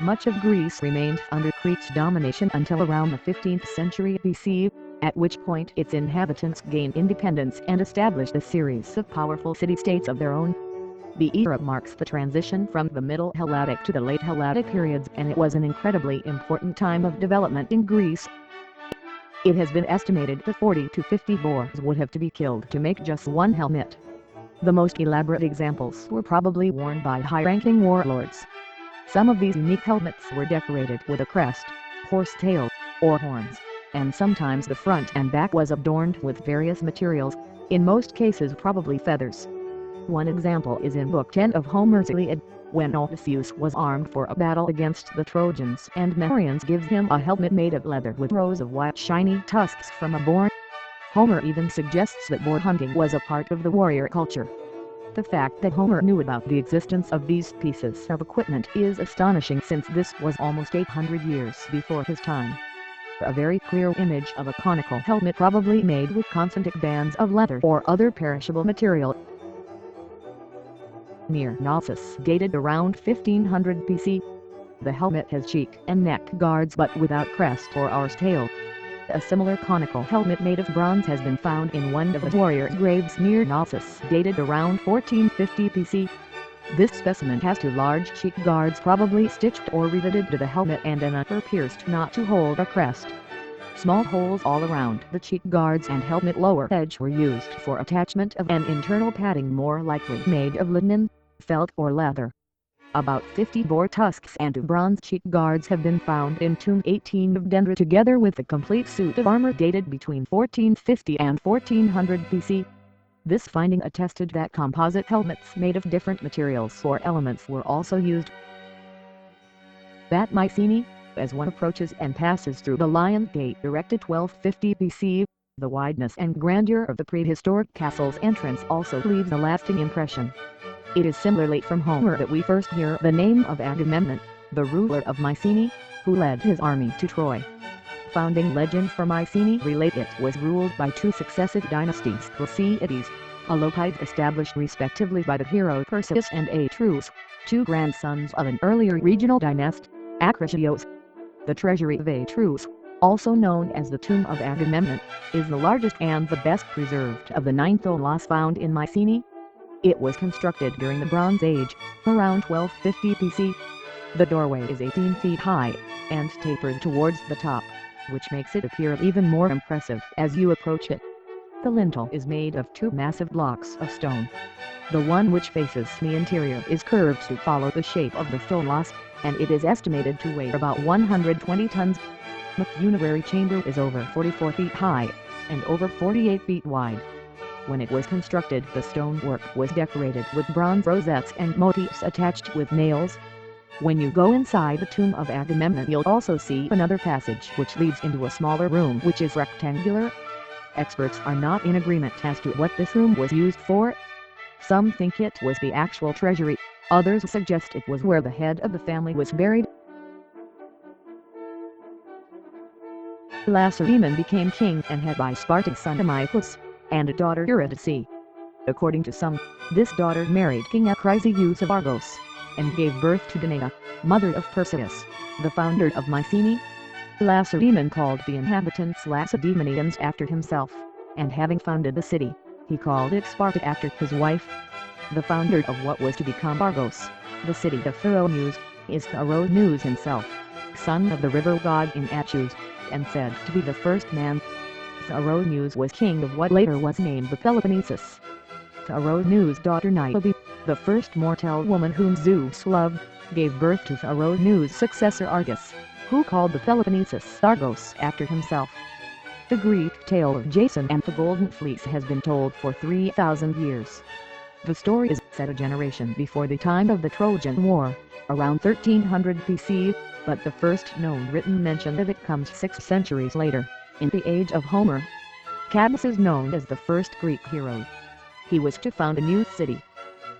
Much of Greece remained under Crete's domination until around the 15th century BC, at which point its inhabitants gained independence and established a series of powerful city-states of their own. The era marks the transition from the Middle Helladic to the Late Helladic periods, and it was an incredibly important time of development in Greece. It has been estimated that 40 to 50 boars would have to be killed to make just one helmet. The most elaborate examples were probably worn by high-ranking warlords. Some of these unique helmets were decorated with a crest, horse tail, or horns, and sometimes the front and back was adorned with various materials, in most cases probably feathers. One example is in Book 10 of Homer's Iliad, when Odysseus was armed for a battle against the Trojans and Merians gives him a helmet made of leather with rows of white shiny tusks from a boar. Homer even suggests that boar hunting was a part of the warrior culture. The fact that Homer knew about the existence of these pieces of equipment is astonishing, since this was almost 800 years before his time. A very clear image of a conical helmet, probably made with concentric bands of leather or other perishable material. Near Knossos, dated around 1500 BC. The helmet has cheek and neck guards but without crest or horse tail. A similar conical helmet made of bronze has been found in one of the warriors' graves near Knossos, dated around 1450 BC. This specimen has two large cheek guards probably stitched or riveted to the helmet and an upper pierced knot to hold a crest. Small holes all around the cheek guards and helmet lower edge were used for attachment of an internal padding, more likely made of linen, felt or leather. About 50 boar tusks and two bronze cheek guards have been found in Tomb 18 of Denver, together with a complete suit of armor dated between 1450 and 1400 BC. This finding attested that composite helmets made of different materials or elements were also used. At Mycenae, as one approaches and passes through the Lion Gate erected 1250 BC, the wideness and grandeur of the prehistoric castle's entrance also leaves a lasting impression. It is similarly from Homer that we first hear the name of Agamemnon, the ruler of Mycenae, who led his army to Troy. Founding legends for Mycenae relate it was ruled by two successive dynasties, Phocidies, Alopides, established respectively by the hero Perseus, and Atreus, two grandsons of an earlier regional dynasty, Acrisios. The treasury of Atreus, also known as the Tomb of Agamemnon, is the largest and the best preserved of the 9 tholos found in Mycenae. It was constructed during the Bronze Age, around 1250 BC. The doorway is 18 feet high, and tapered towards the top, which makes it appear even more impressive as you approach it. The lintel is made of two massive blocks of stone. The one which faces the interior is curved to follow the shape of the tholos, and it is estimated to weigh about 120 tons. The funerary chamber is over 44 feet high, and over 48 feet wide. When it was constructed, the stonework was decorated with bronze rosettes and motifs attached with nails. When you go inside the Tomb of Agamemnon, you'll also see another passage which leads into a smaller room which is rectangular. Experts are not in agreement as to what this room was used for. Some think it was the actual treasury, others suggest it was where the head of the family was buried. Lacedaemon became king and had by Sparta's son Amycus, and a daughter Eurydice. According to some, this daughter married King Acrisius of Argos, and gave birth to Danae, mother of Perseus, the founder of Mycenae. Lacedaemon called the inhabitants Lacedaemonians after himself, and having founded the city, he called it Sparta after his wife. The founder of what was to become Argos, the city of Pheroneus, is Pheroneus himself, son of the river god in Achus, and said to be the first man. Pheroneus was king of what later was named the Peloponnesus. Pheroneus' daughter Niobe, the first mortal woman whom Zeus loved, gave birth to Pheroneus' successor Argus, who called the Peloponnesus Argos after himself. The Greek tale of Jason and the Golden Fleece has been told for 3,000 years. The story is set a generation before the time of the Trojan War, around 1300 BC, but the first known written mention of it comes 6 centuries later, in the age of Homer. Cadmus is known as the first Greek hero. He was to found a new city.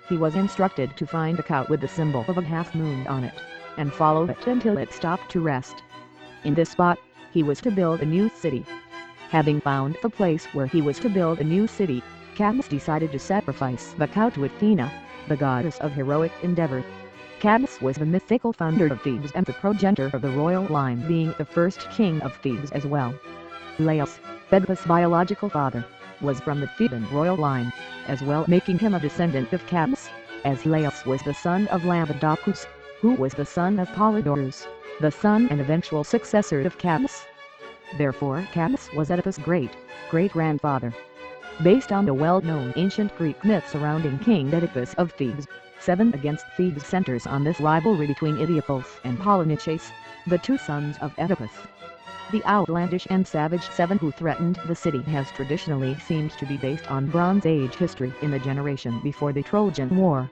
He was instructed to find a cow with the symbol of a half-moon on it, and follow it until it stopped to rest. In this spot, he was to build a new city. Having found the place where he was to build a new city, Cadmus decided to sacrifice the cow to Athena, the goddess of heroic endeavor. Cadmus was the mythical founder of Thebes and the progenitor of the royal line, being the first king of Thebes as well. Laius, Oedipus' biological father, was from the Theban royal line, as well, making him a descendant of Cadmus, as Laius was the son of Lampedocus, who was the son of Polydorus, the son and eventual successor of Cadmus. Therefore Cadmus was Oedipus' great-great-grandfather. Based on the well-known ancient Greek myth surrounding King Oedipus of Thebes, 7 Against Thebes centers on this rivalry between Oedipus and Polynices, the two sons of Oedipus. The outlandish and savage 7 who threatened the city has traditionally seemed to be based on Bronze Age history in the generation before the Trojan War.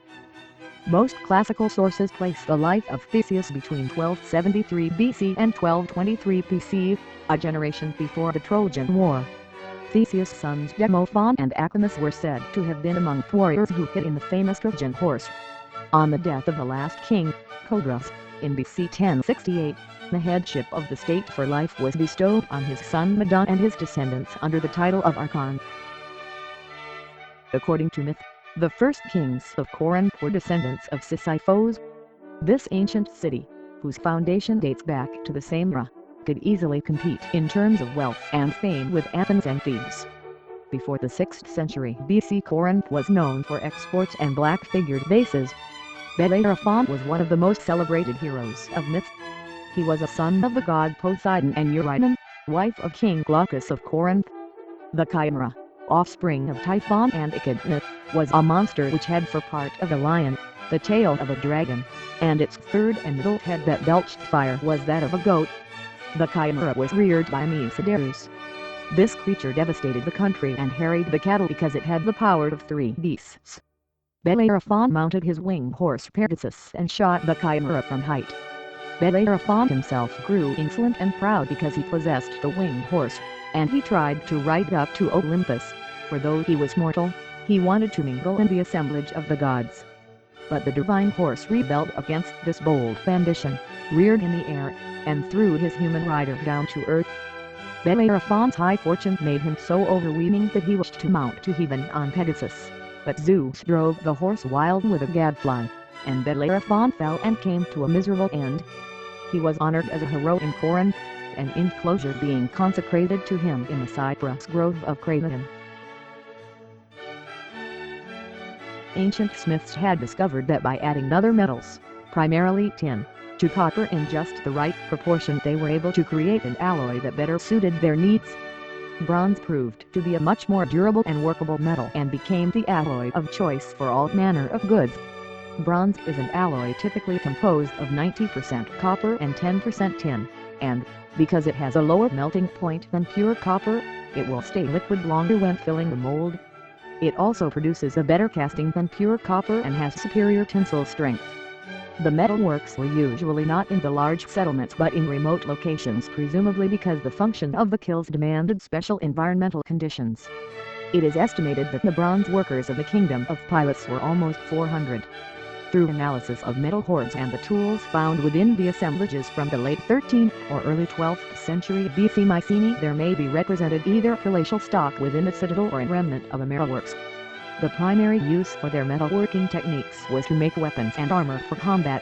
Most classical sources place the life of Theseus between 1273 BC and 1223 BC, a generation before the Trojan War. Theseus' sons Demophon and Acamas were said to have been among warriors who hid in the famous Trojan horse. On the death of the last king, Codrus, in BC 1068, the headship of the state for life was bestowed on his son Medon and his descendants under the title of Archon. According to myth, the first kings of Corinth were descendants of Sisyphos. This ancient city, whose foundation dates back to the same era, could easily compete in terms of wealth and fame with Athens and Thebes. Before the 6th century BC, Corinth was known for exports and black-figured vases. Bellerophon was one of the most celebrated heroes of myth. He was a son of the god Poseidon and Eurydice, wife of King Glaucus of Corinth. The Chimera, offspring of Typhon and Echidna, was a monster which had for part of a lion, the tail of a dragon, and its third and middle head that belched fire was that of a goat. The Chimera was reared by Mesidarus. This creature devastated the country and harried the cattle because it had the power of 3 beasts. Bellerophon mounted his winged horse Pegasus and shot the Chimera from height. Bellerophon himself grew insolent and proud because he possessed the winged horse, and he tried to ride up to Olympus, for though he was mortal, he wanted to mingle in the assemblage of the gods. But the divine horse rebelled against this bold ambition, reared in the air, and threw his human rider down to earth. Bellerophon's high fortune made him so overweening that he wished to mount to heaven on Pegasus, but Zeus drove the horse wild with a gadfly, and Bellerophon fell and came to a miserable end. He was honored as a hero in Corinth, an enclosure being consecrated to him in the cypress grove of Craton. Ancient smiths had discovered that by adding other metals, primarily tin, to copper in just the right proportion, they were able to create an alloy that better suited their needs. Bronze proved to be a much more durable and workable metal and became the alloy of choice for all manner of goods. Bronze is an alloy typically composed of 90% copper and 10% tin, and, because it has a lower melting point than pure copper, it will stay liquid longer when filling the mold. It also produces a better casting than pure copper and has superior tensile strength. The metalworks were usually not in the large settlements but in remote locations, presumably because the function of the kilns demanded special environmental conditions. It is estimated that the bronze workers of the kingdom of Pylos were almost 400. Through analysis of metal hoards and the tools found within the assemblages from the late 13th or early 12th century BC Mycenae, there may be represented either palatial stock within the citadel or a remnant of the metalworks. The primary use for their metalworking techniques was to make weapons and armor for combat.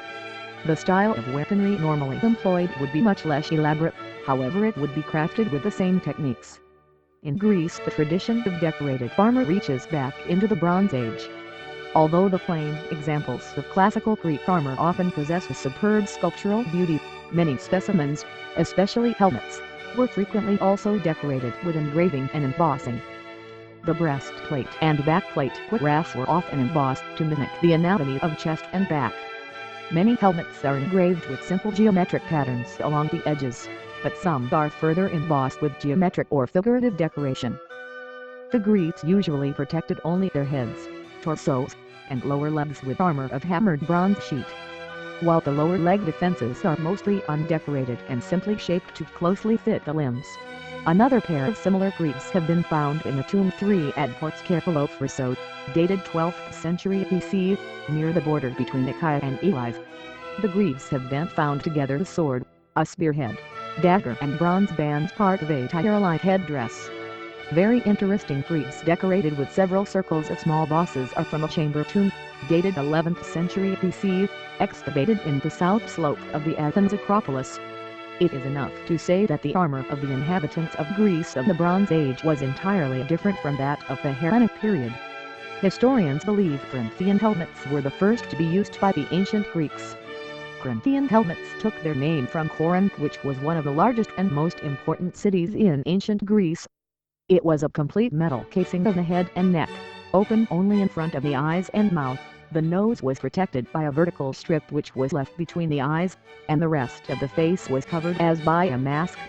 The style of weaponry normally employed would be much less elaborate, however it would be crafted with the same techniques. In Greece, the tradition of decorated armor reaches back into the Bronze Age. Although the plain examples of classical Greek armor often possess a superb sculptural beauty, many specimens, especially helmets, were frequently also decorated with engraving and embossing. The breastplate and backplate cuirass were often embossed to mimic the anatomy of chest and back. Many helmets are engraved with simple geometric patterns along the edges, but some are further embossed with geometric or figurative decoration. The Greeks usually protected only their heads, torsos, and lower legs with armor of hammered bronze sheet, while the lower leg defenses are mostly undecorated and simply shaped to closely fit the limbs. Another pair of similar greaves have been found in the Tomb 3 at Ports Carpolo, dated 12th century BC, near the border between Achaia and Elis. The greaves have been found together: the sword, a spearhead, dagger and bronze bands, part of a Tyroline headdress. Very interesting frieze decorated with several circles of small bosses are from a chamber tomb, dated 11th century BC, excavated in the south slope of the Athens Acropolis. It is enough to say that the armor of the inhabitants of Greece of the Bronze Age was entirely different from that of the Hellenic period. Historians believe Corinthian helmets were the first to be used by the ancient Greeks. Corinthian helmets took their name from Corinth, which was one of the largest and most important cities in ancient Greece. It was a complete metal casing of the head and neck, open only in front of the eyes and mouth. The nose was protected by a vertical strip which was left between the eyes, and the rest of the face was covered as by a mask.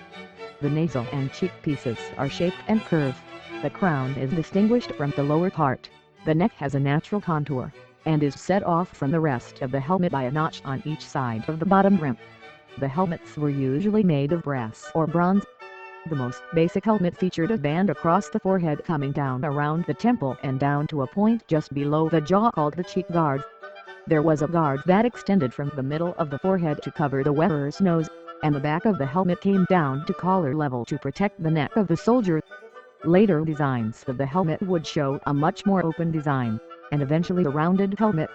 The nasal and cheek pieces are shaped and curved. The crown is distinguished from the lower part. The neck has a natural contour, and is set off from the rest of the helmet by a notch on each side of the bottom rim. The helmets were usually made of brass or bronze. The most basic helmet featured a band across the forehead coming down around the temple and down to a point just below the jaw called the cheek guard. There was a guard that extended from the middle of the forehead to cover the wearer's nose, and the back of the helmet came down to collar level to protect the neck of the soldier. Later designs of the helmet would show a much more open design, and eventually a rounded helmet,